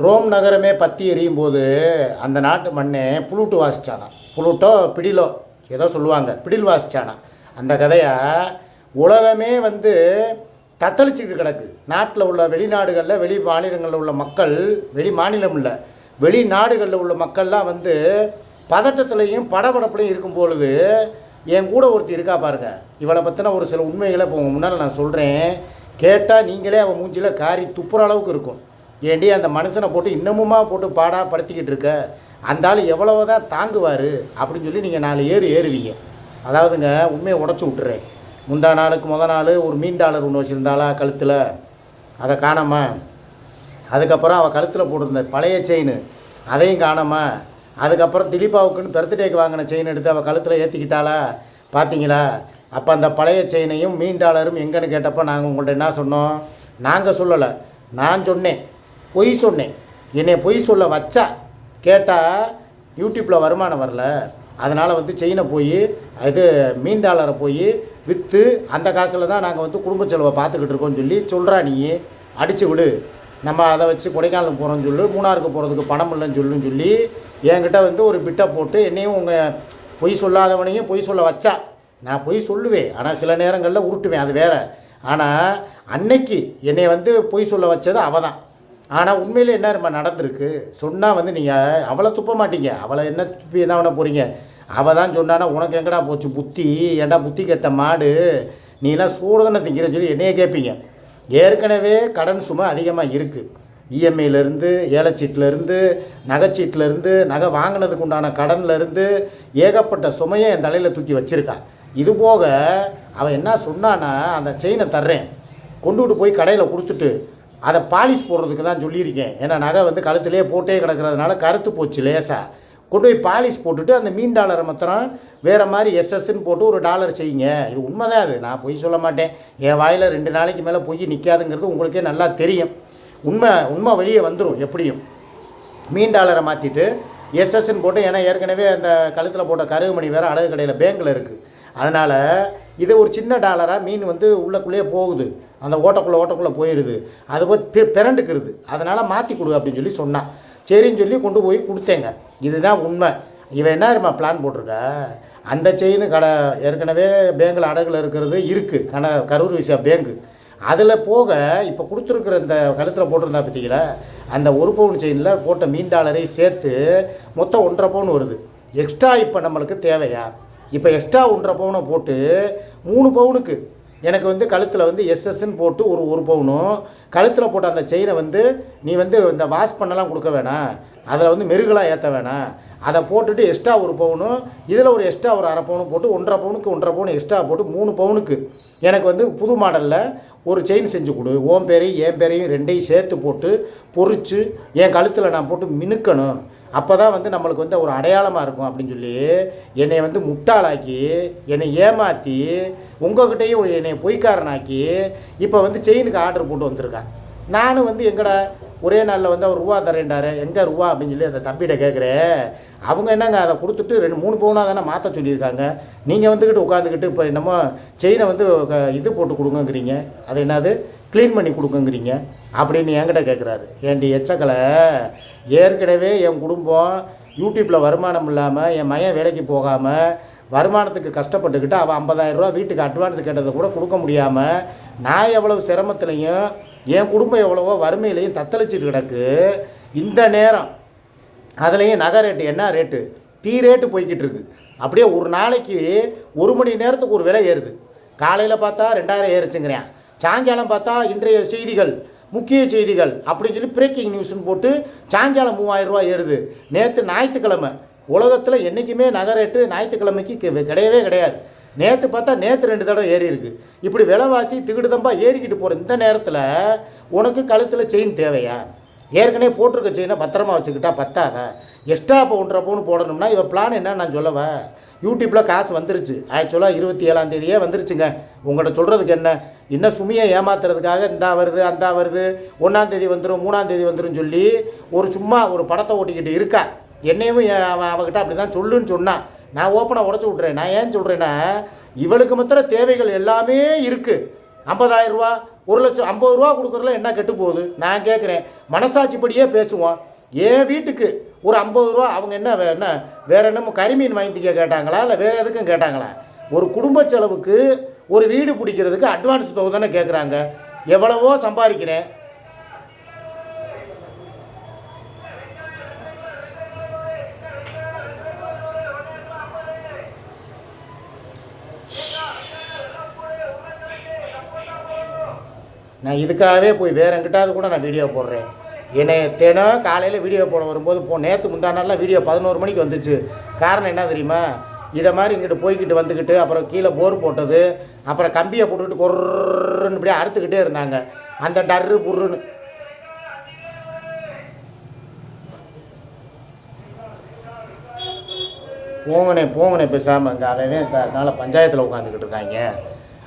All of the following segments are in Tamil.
ரோம் நகரமே பற்றி எரியும் போது அந்த நாட்டு மண்ணே புளூட்டு வாசிச்சானா, புளூட்டோ பிடிலோ ஏதோ சொல்லுவாங்க, பிடில் வாசிச்சானா. அந்த கதையை உலகமே வந்து தத்தளிச்சுக்கிட்டு கிடக்கு. நாட்டில் உள்ள வெளிநாடுகளில் வெளி மாநிலங்களில் உள்ள மக்கள், வெளி மாநிலம் இல்லை வெளிநாடுகளில் உள்ள மக்கள்லாம் வந்து பதட்டத்துலேயும் படபடப்புலையும் இருக்கும் பொழுது என் கூட ஒருத்தி இருக்கா பாருங்க. இவளை பற்றின ஒரு சில உண்மைகளை இப்போ உங்கள் முன்னால் நான் சொல்கிறேன். கேட்டால் நீங்களே அவன் மூஞ்சியில் காரி துப்புற அளவுக்கு இருக்கும். ஏண்டி அந்த மனுஷனை போட்டு இன்னமுமா போட்டு பாடாக படுத்திக்கிட்டு இருக்க, அந்த ஆள் எவ்வளவு தான் தாங்குவார் அப்படின்னு சொல்லி நீங்கள் 4 ஏறுவீங்க. அதாவதுங்க உண்மையை உடச்சி விட்டுறேன். முந்தா நாளுக்கு நாள் ஒரு மீன் டாலர் ஒன்று வச்சுருந்தாளா கழுத்தில், அதை காணாம. அதுக்கப்புறம் அவள் கழுத்தில் போட்டிருந்த பழைய செயின் அதையும் காணாம. அதுக்கப்புறம் திலீபாவுக்குன்னு பர்த்டேக்கு வாங்கின செயின் எடுத்து அவள் கழுத்தில் ஏற்றிக்கிட்டாளா பார்த்தீங்களா? அப்போ அந்த பழைய செயினையும் மீன் டாலரும் எங்கன்னு கேட்டப்போ நாங்கள் உங்கள்கிட்ட என்ன சொன்னோம்? நாங்கள் சொல்லலை, நான் சொன்னேன், பொய் சொன்னேன். என்னை பொய் சொல்ல வச்சா கேட்டால் யூடியூப்பில் வருமானம் வரல, அதனால் வந்து செயினை போய் இது மீன் டாலரை போய் விற்று அந்த காசில் தான் நாங்கள் வந்து குடும்ப செலவை பார்த்துக்கிட்டு இருக்கோம்னு சொல்லி சொல்கிறா. நீ அடித்து விடு, நம்ம அதை வச்சு கொடைக்கானலுக்கு போகிறோன்னு சொல்லு, மூணாருக்கு போகிறதுக்கு பணம் இல்லைன்னு சொல்லுன்னு சொல்லி என்கிட்ட வந்து ஒரு பிட்டை போட்டு என்னையும் உங்கள் பொய் சொல்லாதவனையும் பொய் சொல்ல வச்சா. நான் பொய் சொல்லுவேன், ஆனால் சில நேரங்களில் உருட்டுவேன், அது வேறு. ஆனால் அன்னைக்கு என்னை வந்து பொய் சொல்ல வச்சது அவள் தான். ஆனால் உண்மையில் என்ன நடந்திருக்கு சொன்னால் வந்து நீங்கள் அவளை துப்ப மாட்டீங்க. அவளை என்ன துப்பி என்ன பண்ண போகிறீங்க? அவள் தான் சொன்னான்னா உனக்கு எங்கடா போச்சு புத்தி, ஏண்டா புத்தி கெட்ட மாடு, நீலாம் சூடதானே திங்கிறேன்னு சொல்லி என்னையே கேட்பீங்க. ஏற்கனவே கடன் சுமை அதிகமாக இருக்குது. இஎம்ஐலேருந்து, ஏலச்சீட்டிலேருந்து, நகைச்சீட்டிலேருந்து, நகை வாங்கினதுக்கு உண்டான கடன்லேருந்து ஏகப்பட்ட சுமையை என் தலையில் தூக்கி வச்சுருக்கா. இது போக அவன் என்ன சொன்னான்னா, அந்த செயினை தர்றேன், கொண்டுகிட்டு போய் கடையில் கொடுத்துட்டு அதை பாலிஷ் போடுறதுக்கு தான் சொல்லியிருக்கேன். ஏன்னா நகை வந்து கழுத்துலேயே போட்டே கிடக்கிறதுனால கருத்து போச்சு லேசாக. கொண்டு போய் பாலிஷ் போட்டுட்டு அந்த மீன் டாலரை மாத்திரம் வேறு மாதிரி எஸ்எஸ்ன்னு போட்டு ஒரு டாலர் செய்யுங்க. இது உண்மை தான், அது நான் பொய் சொல்ல மாட்டேன். என் வாயில் 2 நாளைக்கு மேலே பொய் நிற்காதுங்கிறது உங்களுக்கே நல்லா தெரியும். உண்மை வெளியே வந்துடும் எப்படியும். மீன் டாலரை மாற்றிட்டு எஸ்எஸ்ன்னு போட்டு, ஏன்னா ஏற்கனவே அந்த கழுத்தில் போட்ட கருகுமணி வேறு அடகு கடையில் பேங்கில் இருக்குது. அதனால் இது ஒரு சின்ன டாலராக மீன் வந்து உள்ளக்குள்ளேயே போகுது, அந்த ஓட்டக்குள்ளே போயிடுது, அது போய் பிறண்டுக்குருது, அதனால் மாற்றி கொடு அப்படின்னு சொல்லி சொன்னான். சரின்னு சொல்லி கொண்டு போய் கொடுத்தேங்க. இதுதான் உண்மை. இவன் என்ன பிளான் போட்டிருக்க, அந்த செயின் கடை ஏற்கனவே பேங்கில் அடகுல இருக்கிறது இருக்குது, கரூர் விஷயா பேங்கு. அதில் போக இப்போ கொடுத்துருக்குற இந்த கழுத்தில் போட்டிருந்தா பார்த்தீங்களா, அந்த 1 பவுன் செயினில் போட்ட மீன் டாலரை சேர்த்து மொத்தம் 1.5 பவுன் வருது. எக்ஸ்ட்ரா இப்போ நம்மளுக்கு தேவையா? இப்போ எக்ஸ்ட்ரா 1.5 பவுனை போட்டு 3 பவுனுக்கு எனக்கு வந்து கழுத்தில் வந்து எஸ்எஸ்ன்னு போட்டு ஒரு பவுனும், கழுத்தில் போட்ட அந்த செயினை வந்து நீ வந்து இந்த வாஷ் பண்ணலாம் கொடுக்க வேணாம், அதில் வந்து மெருகெலாம் ஏற்ற வேணாம், அதை போட்டுட்டு எக்ஸ்ட்ரா 1 பவுனும், இதில் ஒரு எக்ஸ்ட்ரா ஒரு 1/2 பவுனும் போட்டு 1.5 பவுனுக்கு 1.5 பவுன் எக்ஸ்ட்ரா போட்டு 3 பவுனுக்கு எனக்கு வந்து புது மாடலில் ஒரு செயின் செஞ்சு கொடு. ஓம் பேரையும் என் பேரையும் 2ஐயும் சேர்த்து போட்டு பொறிச்சு என் கழுத்தில் நான் போட்டு மினுக்கணும். அப்போ தான் வந்து நம்மளுக்கு வந்து ஒரு அடையாளமாக இருக்கும் அப்படின்னு சொல்லி என்னை வந்து முட்டாளாக்கி, என்னை ஏமாற்றி, உங்கள்கிட்டையும் என்னை பொய்க்காரனாக்கி இப்போ வந்து செயினுக்கு ஆர்டர் போட்டு வந்திருக்கேன். நானும் வந்து எங்கடா ஒரே நாளில் வந்து அவர் ரூபா தரேன்டாரு, எங்கே ரூபா அப்படின்னு சொல்லி அந்த தம்பிகிட்ட கேட்குறேன். அவங்க என்னங்க அதை கொடுத்துட்டு 2-3 பவுனாக தானே மாற்ற சொல்லியிருக்காங்க, நீங்கள் வந்துக்கிட்டு உட்காந்துக்கிட்டு இப்போ என்னமோ செயினை வந்து இது போட்டு கொடுங்கங்கிறீங்க, அது என்னது க்ளீன் பண்ணி கொடுங்கங்கிறீங்க அப்படின்னு என்கிட்ட கேட்குறாரு. ஏண்டி எச்சக்கலை, ஏற்கனவே என் குடும்பம் யூடியூப்பில் வருமானம் இல்லாமல், என் மையன் வேலைக்கு போகாமல் வருமானத்துக்கு கஷ்டப்பட்டுக்கிட்டு அவள் 50,000 ரூபா வீட்டுக்கு அட்வான்ஸ் கேட்டதை கூட கொடுக்க முடியாமல் நான் எவ்வளவு சிரமத்துலையும் என் குடும்பம் எவ்வளவோ வறுமையிலையும் தத்தளிச்சிட்டு கிடக்கு. இந்த நேரம் அதுலேயும் நகை ரேட்டு என்ன ரேட்டு, ரேட்டு போய்கிட்டு இருக்கு. அப்படியே ஒரு நாளைக்கு 1 மணி நேரத்துக்கு ஒரு விலை ஏறுது. காலையில் பார்த்தா 2000 ஏறுச்சுங்கிறேன், சாயங்காலம் பார்த்தா இன்றைய செய்திகள், முக்கிய செய்திகள் அப்படின்னு சொல்லி பிரேக்கிங் நியூஸ்ன்னு போட்டு சாயங்காலம் 3000 ரூபா ஏறுது. நேற்று ஞாயிற்றுக்கிழமை, உலகத்தில் என்றைக்குமே நகை ரேட்டு ஞாயிற்றுக்கிழமைக்கு கிடையவே கிடையாது. நேற்று பார்த்தா நேற்று 2 தடவை ஏறி இருக்குது. இப்படி விலைவாசி திகிடுதம்பா ஏறிக்கிட்டு போகிற இந்த நேரத்தில் உனக்கு கழுத்தில் செயின் தேவையா? ஏற்கனவே போட்டிருக்க செயினை பத்திரமா வச்சுக்கிட்டா பத்தாதா? எக்ஸ்ட்ரா இப்போ 1.5 பவுன் போடணும்னா இவன் பிளான் என்ன நான் சொல்லவா? யூடியூப்பில் காசு வந்துருச்சு, ஆக்சுவலாக 27ஆம் தேதியே வந்துருச்சுங்க. உங்கள்கிட்ட சொல்கிறதுக்கு என்ன, இன்னும் சுமையை ஏமாத்துறதுக்காக இந்தா வருது அந்தா வருது, 1ஆம் தேதி வந்துடும் 3ஆம் தேதி வந்துடும் சொல்லி ஒரு சும்மா ஒரு படத்தை ஓட்டிக்கிட்டு இருக்கா. என்னையும் அவகிட்ட அப்படி தான் சொல்லுன்னு சொன்னான். நான் ஓப்பனாக உடச்சி விட்றேன். நான் ஏன் சொல்கிறேன்னா, இவளுக்கு மாத்திர தேவைகள் எல்லாமே இருக்குது. 50,000 ரூபா 1,50,000 50 ரூபா கொடுக்குறதுல என்ன கெட்டு போகுது? நான் கேட்குறேன், மனசாட்சிப்படியே பேசுவோம். என் வீட்டுக்கு ஒரு 50 ரூபா அவங்க என்ன வேறு என்னமோ கரிமீன் வாங்கிக்க கேட்டாங்களா, இல்லை வேறு எதுக்கும் கேட்டாங்களா? ஒரு குடும்ப செலவுக்கு ஒரு வீடு பிடிக்கிறதுக்கு அட்வான்ஸ் தொகை தானே கேட்குறாங்க. எவ்வளவோ சம்பாதிக்கிறேன். நான் இதுக்காகவே போய் வேறு எங்கிட்டாவது கூட நான் வீடியோ போடுறேன். என்னை தினம் காலையில் வீடியோ போட வரும்போது நேற்று முந்தானாலாம் வீடியோ 11 மணிக்கு வந்துச்சு. காரணம் என்ன தெரியுமா? இதை மாதிரி இங்கிட்டு போய்கிட்டு வந்துக்கிட்டு அப்புறம் கீழே போர் போட்டது, அப்புறம் கம்பியை போட்டுக்கிட்டு கொர்ன்னு இப்படியே அறுத்துக்கிட்டே இருந்தாங்க. அந்த டர்ரு புர்ருன்னு போங்கண்ணே பேசாமல் அங்கே அவன் அதனால் பஞ்சாயத்தில் உட்காந்துக்கிட்டு இருக்காங்க.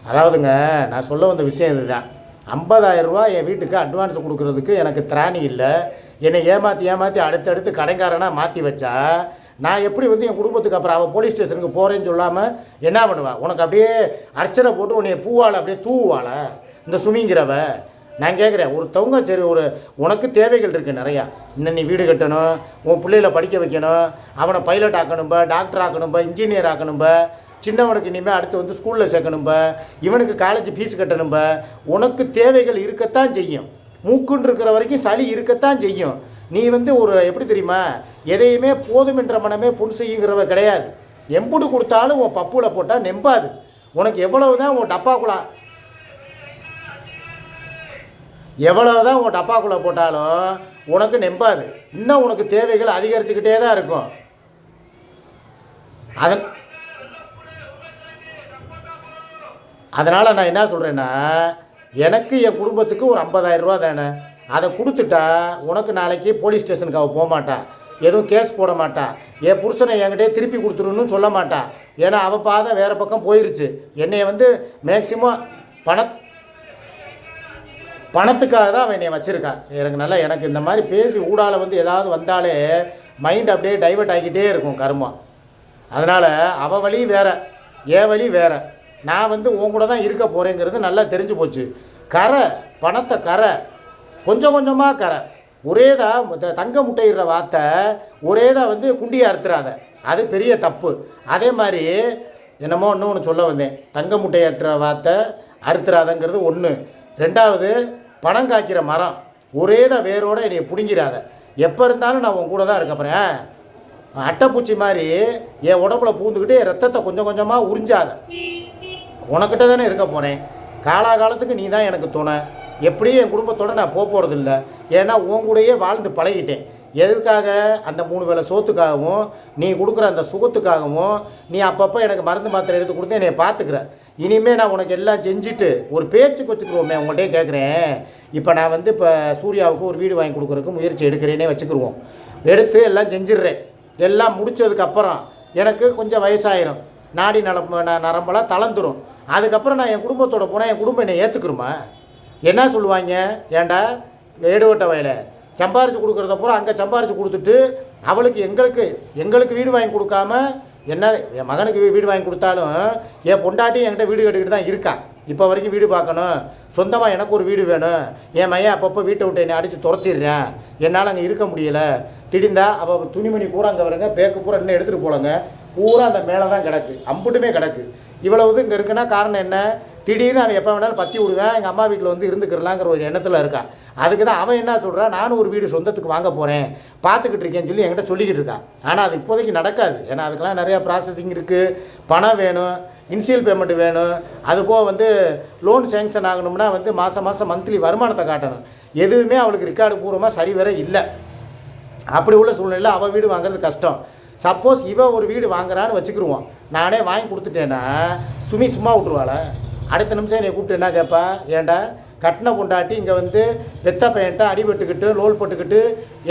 அதாவதுங்க, நான் சொல்ல வந்த விஷயம் இதுதான். 50,000 ரூபா என் வீட்டுக்கு அட்வான்ஸ் கொடுக்குறதுக்கு எனக்கு திராணி இல்லை. என்னை ஏமாற்றி அடுத்தடுத்து கடைக்காரனாக மாற்றி வச்சா நான் எப்படி வந்து என் குடும்பத்துக்கு அப்புறம் அவள் போலீஸ் ஸ்டேஷனுக்கு போகிறேன்னு சொல்லாமல் என்ன பண்ணுவாள்? உனக்கு அப்படியே அர்ச்சனை போட்டு உன்னைய பூவாள் அப்படியே தூவாள இந்த சுமிங்கிறவ. நான் கேட்குறேன், ஒருத்தவங்க சரி உனக்கு தேவைகள் இருக்குது நிறையா. இன்னும் நீ வீடு கட்டணும், உன் பிள்ளைகளை படிக்க வைக்கணும், அவனை பைலட் ஆக்கணும்பா, டாக்டர் ஆக்கணும்பா, இன்ஜினியர் ஆக்கணும்பா, சின்னவனுக்கு இனிமேல் அடுத்து வந்து ஸ்கூலில் சேர்க்கணும்பா, இவனுக்கு காலேஜ் ஃபீஸ் கட்டணும்பா. உனக்கு தேவைகள் இருக்கத்தான் செய்யும். மூக்குன்னு இருக்கிற வரைக்கும் சளி இருக்கத்தான் செய்யும். நீ வந்து ஒரு எப்படி தெரியுமா, எதையுமே போதும் என்ற மனமே புன் செய்யுங்கிறவ கிடையாது. எம்புடு கொடுத்தாலும் உன் பப்புவில் போட்டால் நெம்பாது. உனக்கு எவ்வளவு தான் உன் டப்பாக்குள்ளே போட்டாலும் உனக்கு நெம்பாது. இன்னும் உனக்கு தேவைகள் அதிகரிச்சுக்கிட்டே தான் இருக்கும். அதனால் நான் என்ன சொல்கிறேன்னா, எனக்கு என் குடும்பத்துக்கு ஒரு 50,000 ரூபா தானே, அதை கொடுத்துட்டா உனக்கு நாளைக்கு போலீஸ் ஸ்டேஷனுக்கு அவள் போக மாட்டா, எதுவும் கேஸ் போட மாட்டா, என் புருஷனை என்கிட்டே திருப்பி கொடுத்துருன்னு சொல்ல மாட்டா. ஏன்னா அவள் பாதை வேறு பக்கம் போயிருச்சு. என்னை வந்து மேக்சிமம் பணத்துக்காக தான் அவன் என்னை வச்சுருக்கா. எனக்கு இந்த மாதிரி பேசி ஊடால வந்து ஏதாவது வந்தாலே மைண்ட் அப்படியே டைவர்ட் ஆகிக்கிட்டே இருக்கும் கர்மம். அதனால் அவள் வழி வேறு, என் வழி வேறு. நான் வந்து உன் கூட தான் இருக்க போகிறேங்கிறது நல்லா தெரிஞ்சு போச்சு. பணத்தை கொஞ்சம் கொஞ்சமாக ஒரேதாக தங்க முட்டையிடுற வார்த்தை ஒரேதாக வந்து குண்டியை அறுத்துறாத, அது பெரிய தப்பு. அதே மாதிரி என்னமோ இன்னொன்று சொல்ல வந்தேன், தங்க முட்டையற்ற வார்த்தை அறுத்துறாதங்கிறது ஒன்று. ரெண்டாவது, பணம் காய்க்கிற மரம் ஒரேதான் வேரோடு என்னை பிடுங்கிறாத. எப்போ இருந்தாலும் நான் உன் கூட தான் இருக்க போகிறேன். அட்டைப்பூச்சி மாதிரி என் உடம்புல பூந்துக்கிட்டு ரத்தத்தை கொஞ்சம் கொஞ்சமாக உறிஞ்சாத. உனக்கிட்ட தானே இருக்க போகிறேன். காலாகாலத்துக்கு நீ தான் எனக்கு துணை. எப்படியும் என் குடும்பத்தோடு நான் போகிறதில்ல. ஏன்னா உன் கூடயே வாழ்ந்து பழகிட்டேன். எதுக்காக? அந்த 3 வேளை சோத்துக்காகவும் நீ கொடுக்குற அந்த சுகத்துக்காகவும் நீ அப்பப்போ எனக்கு மருந்து மாத்திரை எடுத்து கொடுத்து என்னை பார்த்துக்கிற. இனிமேல் நான் உனக்கு எல்லாம் செஞ்சுட்டு ஒரு பேச்சுக்கு வச்சுக்கிருவோமே. உங்கள்கிட்டே கேட்குறேன், இப்போ நான் வந்து இப்போ சூர்யாவுக்கு ஒரு வீடு வாங்கி கொடுக்குறதுக்கு முயற்சி எடுக்கிறேனே வச்சுக்கிருவோம். எடுத்து எல்லாம் செஞ்சிடுறேன். எல்லாம் முடித்ததுக்கப்புறம் எனக்கு கொஞ்சம் வயசாயிரும், நாடி நரம்பெல்லாம் தளர்ந்துடும். அதுக்கப்புறம் நான் என் குடும்பத்தோடு போனால் என் குடும்பம் என்னை ஏற்றுக்குருமா? என்ன சொல்லுவாங்க? ஏண்டா ஏடுவட்ட வயலை சம்பாரித்து கொடுக்குறதப்புறம் அங்கே சம்பாரித்து கொடுத்துட்டு அவளுக்கு எங்களுக்கு வீடு வாங்கி கொடுக்காம, என்ன என் மகனுக்கு வீடு வாங்கி கொடுத்தாலும் என் பொண்டாட்டி என்கிட்ட வீடு கட்டிக்கிட்டு தான் இருக்கா. இப்போ வரைக்கும் வீடு பார்க்கணும், சொந்தமாக எனக்கு ஒரு வீடு வேணும். என் மையன் அப்பப்போ வீட்டை விட்டு என்னை அடித்து துரத்திடுறேன், என்னால் அங்கே இருக்க முடியலை. திடீர்ந்தா அவள் துணிமணி பூரா அங்கே வருங்க, பேக்கு பூரா இன்னும் எடுத்துகிட்டு போலங்க, பூரா அந்த மேலே தான் கிடக்கு, அம்புட்டுமே கிடக்கு. இவ்வளவு இங்கே இருக்குன்னா காரணம் என்ன? திடீர்னு அவன் எப்போ வேணாலும் பற்றி விடுவேன், எங்கள் அம்மா வீட்டில் வந்து இருந்துக்கிறலாங்கிற ஒரு எண்ணத்தில் இருக்கா. அதுக்கு தான் அவன் என்ன சொல்கிறான், நானும் ஒரு வீடு சொந்தத்துக்கு வாங்க போகிறேன், பார்த்துக்கிட்டு இருக்கேன்னு சொல்லி என்கிட்ட சொல்லிக்கிட்டு இருக்கான். ஆனால் அது இப்போதைக்கு நடக்காது. ஏன்னா அதுக்கெல்லாம் நிறையா ப்ராசஸிங் இருக்குது, பணம் வேணும், இன்சியல் பேமெண்ட் வேணும். அதுபோக வந்து லோன் சேங்ஷன் ஆகணும்னா வந்து மாதம் மந்த்லி வருமானத்தை காட்டணும். எதுவுமே அவளுக்கு ரெக்கார்டு பூர்வமாக சரிவர இல்லை. அப்படி உள்ள சூழ்நிலையில் அவள் வீடு வாங்குறது கஷ்டம். சப்போஸ் இவன் ஒரு வீடு வாங்குறான்னு வச்சுக்கிருவோம், நானே வாங்கி கொடுத்துட்டேன்னா சும்மா விட்ருவாள. அடுத்த நிமிஷம் என்னை கூப்பிட்டு என்ன கேட்பா, ஏண்டா கட்டின பொண்டாட்டி இங்கே வந்து வெத்த பையன்ட்ட அடிபட்டுக்கிட்டு லோல் போட்டுக்கிட்டு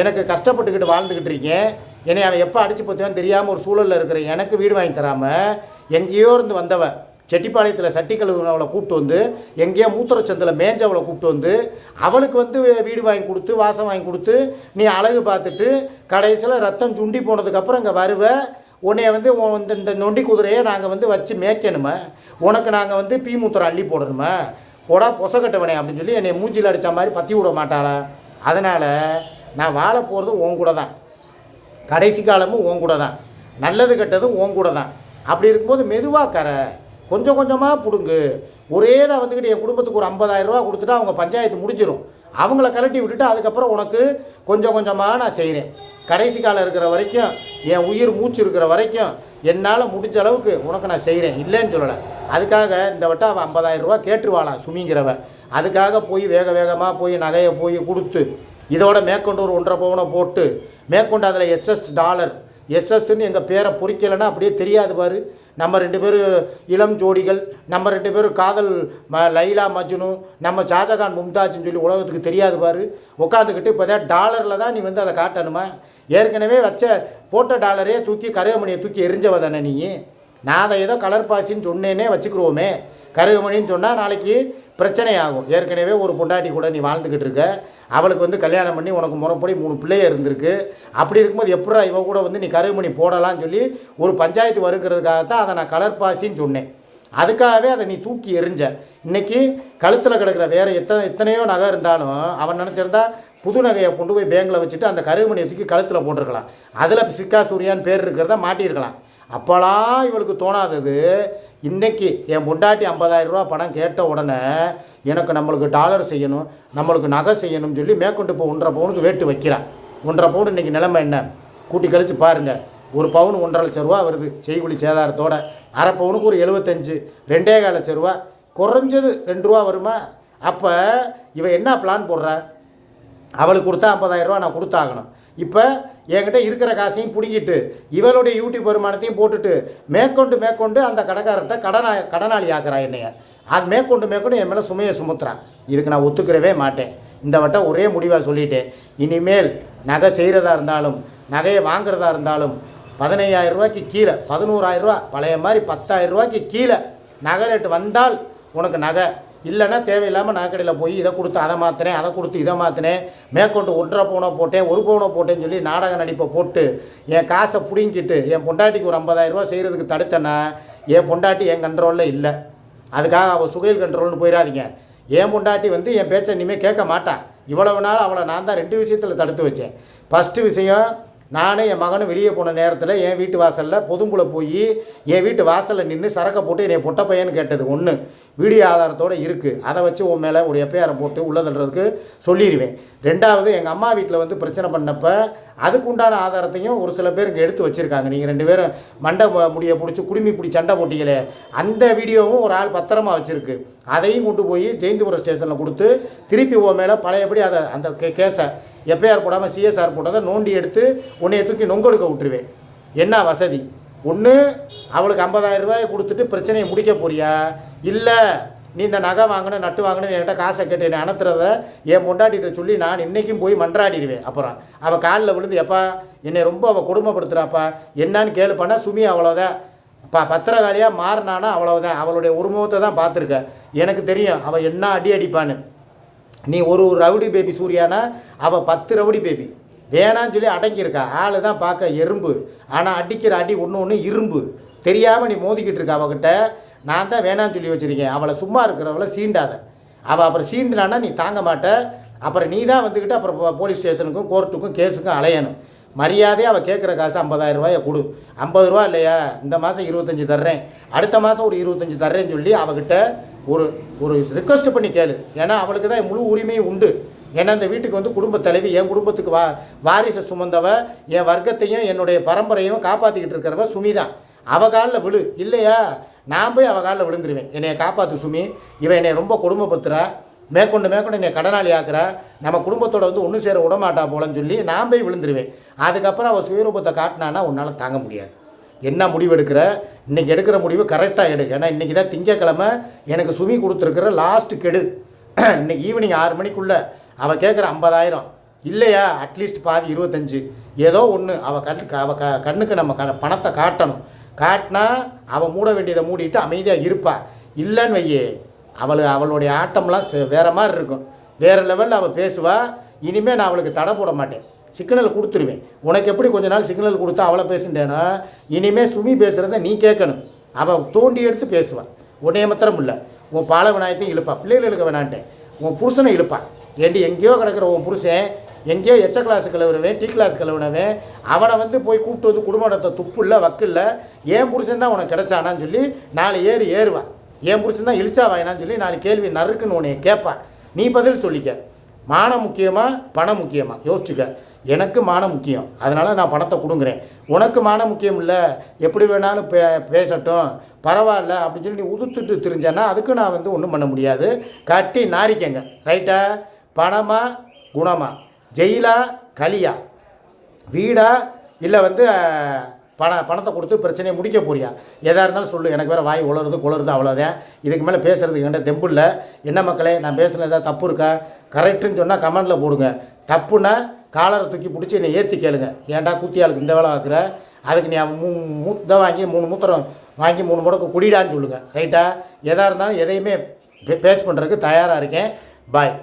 எனக்கு கஷ்டப்பட்டுக்கிட்டு வாழ்ந்துக்கிட்டு இருக்கேன், என்னை அவன் எப்போ அடித்து பற்றுவான்னு தெரியாமல் ஒரு சூழலில் இருக்கிற எனக்கு வீடு வாங்கி தராமல் எங்கேயோ இருந்து வந்தவன் செட்டிப்பாளையத்தில் சட்டி கழுவுனவளை கூப்பிட்டு வந்து, எங்கேயோ மூத்திரச்சந்தில் மேஞ்சவளை கூப்பிட்டு வந்து அவளுக்கு வந்து வீடு வாங்கி கொடுத்து வாசம் வாங்கி கொடுத்து நீ அழகு பார்த்துட்டு கடைசியில் ரத்தம் சுண்டி போனதுக்கப்புறம் இங்கே வருவ. உன்னைய வந்து இந்த நொண்டி குதிரையை நாங்கள் வந்து வச்சு மேய்க்கணுமா? உனக்கு நாங்கள் வந்து பீ மூத்திரம் அள்ளி போடணுமா? போடா பொசக்கட்டவனே அப்படின்னு சொல்லி என்னை மூஞ்சியில் அடித்த மாதிரி பற்றி விட மாட்டாளா? அதனால் நான் வாழ போகிறதும் உன் கூட தான், கடைசி காலமும் உன் கூட தான், நல்லது கெட்டதும் உன் கூட தான். அப்படி இருக்கும்போது மெதுவாக கரை, கொஞ்சம் கொஞ்சமாக பிடுங்கு. ஒரே தான் வந்துக்கிட்டு என் குடும்பத்துக்கு ஒரு 50,000 ரூபா கொடுத்துட்டா அவங்க பஞ்சாயத்து முடிச்சிடும். அவங்கள கலட்டி விட்டுட்டு அதுக்கப்புறம் உனக்கு கொஞ்சம் கொஞ்சமாக நான் செய்கிறேன். கடைசி காலம் இருக்கிற வரைக்கும், என் உயிர் மூச்சு இருக்கிற வரைக்கும் என்னால் முடிஞ்ச அளவுக்கு உனக்கு நான் செய்கிறேன், இல்லைன்னு சொல்லலை. அதுக்காக இந்த வட்டம் அவன் 50,000 ரூபா கேட்டுருவாளாம் சுமிங்கிறவ. அதுக்காக போய் வேக வேகமாக போய் நகையை போய் கொடுத்து, இதோட மேற்கொண்டு ஒரு 1.5 பவுனை போட்டு, மேற்கொண்டு அதில் எஸ்எஸ் டாலர், எஸ்எஸ்ன்னு எங்கள் பேரை பொறிக்கலைன்னா அப்படியே தெரியாது பாரு. நம்ம 2 பேரும் இளம் ஜோடிகள், நம்ம 2 பேரும் காதல் லைலா மஜ்னு, நம்ம ஷாஜகான் மும்தாஜ்னு சொல்லி உலகத்துக்கு தெரியாது பாரு. உட்காந்துக்கிட்டு இப்போ தான் டாலரில் தான் நீ வந்து அதை காட்டணுமா? ஏற்கனவே வச்ச போட்ட டாலரே தூக்கி கருகமணியை தூக்கி எரிஞ்சவ தானே நீ. நான் அதை ஏதோ கலர் பாசின்னு சொன்னேனே வச்சுக்கிருவோமே. கருகமணின்னு சொன்னால் நாளைக்கு பிரச்சனை ஆகும். ஏற்கனவே ஒரு பொண்டாட்டி கூட நீ வாழ்ந்துக்கிட்டு இருக்க, அவளுக்கு வந்து கல்யாணம் பண்ணி உனக்கு முறைப்படி 3 பிள்ளைய இருந்திருக்கு. அப்படி இருக்கும்போது எப்படா இவ கூட வந்து நீ கருகமணி போடலான்னு சொல்லி ஒரு பஞ்சாயத்து வருங்கிறதுக்காகத்தான் அதை நான் கலர் பாசின்னு சொன்னேன். அதுக்காகவே அதை நீ தூக்கி எறிஞ்ச. இன்றைக்கி கழுத்தில் கிடக்கிற வேறு எத்தனையோ நகை இருந்தாலும் அவன் நினச்சிருந்தா புது நகையை கொண்டு போய் பேங்கில் வச்சுட்டு அந்த கருகமணியை தூக்கி கழுத்தில் போட்டிருக்கலாம். அதில் சிக்கா சூர்யான்னு பேர் இருக்கிறத மாட்டியிருக்கலாம். அப்போலாம் இவளுக்கு தோணாதது, இன்றைக்கி என் பொண்டாட்டி 50,000 ரூபா பணம் கேட்ட உடனே எனக்கு நம்மளுக்கு டாலர் செய்யணும், நம்மளுக்கு நகை செய்யணும்னு சொல்லி மேற்கொண்டு இப்போ 1.5 பவுனுக்கு வேட்டு வைக்கிறான். 1.5 பவுன் இன்றைக்கி நிலைமை என்ன கூட்டி கழித்து பாருங்கள். ஒரு பவுன் 1.5 லட்ச ரூபா வருது செய்குலி சேதாரத்தோட. அரை பவுனுக்கு ஒரு 75, 2,4 லட்ச ரூபா, குறைஞ்சது 2 ரூபா வருமா? அப்போ இவன் என்ன பிளான் போடுறா? அவளுக்கு கொடுத்தா 50,000 ரூபா நான் கொடுத்தாகணும். இப்போ என்கிட்ட இருக்கிற காசையும் பிடிக்கிட்டு இவளுடைய யூடியூப் வருமானத்தையும் போட்டுட்டு மேற்கொண்டு அந்த கடைக்காரர்கிட்ட கடனாளி ஆக்குறா என்னைய. அது மேற்கொண்டு என் மேலே சுமையை சுமத்துறான். இதுக்கு நான் ஒத்துக்கிறவே மாட்டேன். இந்த வட்டம் ஒரே முடிவாக சொல்லிட்டேன். இனிமேல் நகை செய்கிறதா இருந்தாலும் நகையை வாங்குறதா இருந்தாலும் 15,000 ரூபாய்க்கு கீழே, 11,000 ரூபா பழைய மாதிரி 10,000 ரூபாய்க்கு கீழே நகை ரேட்டு வந்தால் உனக்கு நகை, இல்லைன்னா தேவையில்லாமல் நகைக்கடையில் போய் இதை கொடுத்து அதை மாற்றினேன், அதை கொடுத்து இதை மாற்றினேன், மேற்கொண்டு 1.5 பவுனை போட்டேன், 1 பவுனை போட்டேன்னு சொல்லி நாடக நடிப்பை போட்டு என் காசை பிடிங்கிட்டு என் பொண்டாட்டிக்கு ஒரு 50,000 ரூபா செய்கிறதுக்கு தடுத்தேன்னா என் பொண்டாட்டி என் கண்ட்ரோலில் இல்லை. அதுக்காக அவள் சுகையில் கண்ட்ரோல்னு போயிடாதீங்க. என் பொண்டாட்டி வந்து என் பேச்சை இனிமேல் கேட்க மாட்டான். இவ்வளவு நாள் அவளை நான் தான் 2 விஷயத்தில் தடுத்து வச்சேன். ஃபஸ்ட்டு விஷயம், நானும் என் மகனும் வெளியே போன நேரத்தில் என் வீட்டு வாசலில் பொதும்புல போய் என் வீட்டு வாசலில் நின்று சரக்கை போட்டு என்னை பொட்ட பையன்னு கேட்டது ஒன்று வீடியோ ஆதாரத்தோடு இருக்குது. அதை வச்சு உன் மேலே ஒரு எஃப்ஐஆரை போட்டு உள்ள தள்ளுறதுக்கு சொல்லிடுவேன். 2வது, எங்கள் அம்மா வீட்டில் வந்து பிரச்சனை பண்ணப்போ அதுக்குண்டான ஆதாரத்தையும் ஒரு சில பேருக்கு எடுத்து வச்சுருக்காங்க. நீங்கள் 2 பேரும் மண்டை முடியை பிடிச்சி குடுமி பிடி சண்டை போட்டிங்களே, அந்த வீடியோவும் ஒரு ஆள் பத்திரமா வச்சுருக்கு. அதையும் கொண்டு போய் ஜெயந்திபுரம் ஸ்டேஷனில் கொடுத்து திருப்பி உன் மேலே பழையபடி அதை அந்த கேஸை எஃப்ஐஆர் போடாமல் சிஎஸ்ஆர் போட்டதை நோண்டி எடுத்து உன்னைய தூக்கி நொங்கெடுக்க விட்டுருவேன். என்ன வசதி? ஒன்று அவளுக்கு 50,000 ரூபாயை கொடுத்துட்டு பிரச்சனையை முடிக்க போறியா, இல்லை நீ இந்த நகை வாங்கணும் நட்டு வாங்கணும் என்கிட்ட காசை கேட்டு என்னை அனுப்புறத என் பொண்டாட்டிகிட்ட சொல்லி நான் இன்றைக்கும் போய் மன்றாடிடுவேன். அப்புறம் அவள் காலில் விழுந்து, எப்பா என்னை ரொம்ப அவள் கொடுமைப்படுத்துகிறாப்பா என்னன்னு கேளுப்பானா, சுமி அவ்வளோதான் பத்திரகாளியாக மாறினானா அவ்வளோதான். அவளுடைய உருவத்தை தான் பார்த்துருக்க. எனக்கு தெரியும் அவள் என்ன அடிப்பான்னு. நீ ஒரு ரவுடி பேபி சூர்யானா அவள் 10 ரவுடி பேபி. வேணான்னு சொல்லி அடங்கியிருக்கா. ஆள் தான் பார்க்க எறும்பு, ஆனால் அடிக்கிற அடி ஒன்று இரும்பு. தெரியாமல் நீ மோதிக்கிட்டு இருக்க அவகிட்ட. நான் தான் வேணான்னு சொல்லி வச்சுருக்கேன். அவளை சும்மா இருக்கிறவளை சீண்டாத. அவள் அப்புறம் சீண்டினான்னா நீ தாங்க மாட்ட. அப்புறம் நீ தான் வந்துக்கிட்டு அப்புறம் போலீஸ் ஸ்டேஷனுக்கும் கோர்ட்டுக்கும் கேஸுக்கும் அலையணும். மரியாதையாக அவள் கேட்குற காசு 50,000 ரூபாயை கொடு. 50 ரூபா இல்லையா, இந்த மாதம் 25 தர்றேன், அடுத்த மாதம் ஒரு 25 தர்றேன்னு சொல்லி அவகிட்ட ஒரு ரிக்வெஸ்ட் பண்ணி கேளு. ஏன்னா அவளுக்கு தான் முழு உரிமையும் உண்டு. ஏன்னா இந்த வீட்டுக்கு வந்து குடும்ப தலைவி, என் குடும்பத்துக்கு வாரிசை சுமந்தவ, என் வர்க்கத்தையும் என்னுடைய பரம்பரையும் காப்பாற்றிக்கிட்டு இருக்கிறவ சுமி தான். அவள் காலில் விழு. இல்லையா நான் போய் அவள் காலில் விழுந்துருவேன். என்னையை காப்பாற்று சுமி, இவன் என்னை ரொம்ப கொடுமைப்படுத்துகிறா, மேற்கொண்டு என்னை கடனாளி ஆக்குறா, நம்ம குடும்பத்தோட வந்து ஒன்று சேர விடமாட்டா போலன்னு சொல்லி நான் போய் விழுந்துருவேன். அதுக்கப்புறம் அவள் சுயரூபத்தை காட்டினான்னா உன்னால் தாங்க முடியாது. என்ன முடிவு எடுக்கிற? இன்றைக்கி எடுக்கிற முடிவு கரெக்டாக எடு. ஏன்னா இன்றைக்கி தான் திங்கக்கிழமை, எனக்கு சுமி கொடுத்துருக்குற லாஸ்ட்டு கெடு. இன்றைக்கி ஈவினிங் 6 மணிக்குள்ளே அவள் கேட்குற 50,000 இல்லையா, அட்லீஸ்ட் பாதி 25 ஏதோ ஒன்று அவள் கண்ணுக்கு நம்ம பணத்தை காட்டணும். காட்டினா அவள் மூட வேண்டியதை மூடிட்டு அமைதியாக இருப்பாள். இல்லைன்னு வையே, அவளுடைய ஆட்டம்லாம் வேறு மாதிரி இருக்கும். வேறு லெவலில் அவள் பேசுவாள். இனிமேல் நான் அவளுக்கு தடை போட மாட்டேன், சிக்னல் கொடுத்துருவேன். உனக்கு எப்படி கொஞ்ச நாள் சிக்னல் கொடுத்தா அவளை பேசுட்டேன்னா, இனிமேல் சுமி பேசுகிறத நீ கேட்கணும். அவள் தோண்டி எடுத்து பேசுவாள். உன்னைய மாத்திரம் இல்லை, உன் பால விநாயகத்தையும் இழுப்பா. பிள்ளைகள் இழுக்க வேணான்ட்டேன், உன் புருஷனை இழுப்பா. ஏண்டி எங்கேயோ கிடக்கிற உன் புருஷன் எங்கேயோ எச்ச கிளாஸ் கிளவுனவன், டீ கிளாஸ் கிளவுனவன், அவனை வந்து போய் கூப்பிட்டு வந்து குடும்ப நடத்த துப்பு இல்லை, வக்கு இல்லை. ஏன் புருஷன் தான் உனக்கு கிடைச்சானான்னு சொல்லி 4 ஏறுவான். என் புருஷன் தான் இழிச்சா வாயினான்னு சொல்லி 4 கேள்வி நறுக்குன்னு உன்னைய கேட்பான். நீ பதில் சொல்லிக்க. மானம் முக்கியமா பணம் முக்கியமா யோசிச்சுக்க. எனக்கு மானம் முக்கியம், அதனால் நான் பணத்தை கொடுங்குறேன். உனக்கு மானம் முக்கியம் இல்லை, எப்படி வேணாலும் பேசட்டும் பரவாயில்ல அப்படின்னு சொல்லி நீ உதுத்துட்டு திரிஞ்சேன்னா அதுக்கு நான் வந்து ஒன்றும் பண்ண முடியாது. கட்டி நாரிக்கங்க. ரைட்டா? பணமா குணமா, ஜெயிலா கலியா, வீடா இல்லை வந்து பணத்தை கொடுத்து பிரச்சனையை முடிக்க போறியா? எதாக இருந்தாலும் சொல்லு. எனக்கு வேறு வாய் குளருது அவ்வளோதான். இதுக்கு மேலே பேசுகிறதுக்கு என்கிட்ட தெம்பு இல்லை. என்ன மக்களே, நான் பேசுனது ஏதாவது தப்பு இருக்கா? கரெக்டுன்னு சொன்னால் கமெண்டில் போடுங்க. தப்புன்னா காலரை தூக்கி பிடிச்சி என்னை ஏற்றி கேளுங்க. ஏன்டா கூத்தியாளுக்கு இந்த வேலை பார்க்குற, அதுக்கு நீ மூத்த வாங்கி 3 மூத்திரம் வாங்கி 3 முடக்கு குடிடான்னு சொல்லுங்கள். ரைட்டா? எதாக இருந்தாலும் எதையுமே பேஸ் பண்ணுறதுக்கு தயாராக இருக்கேன். பாய்.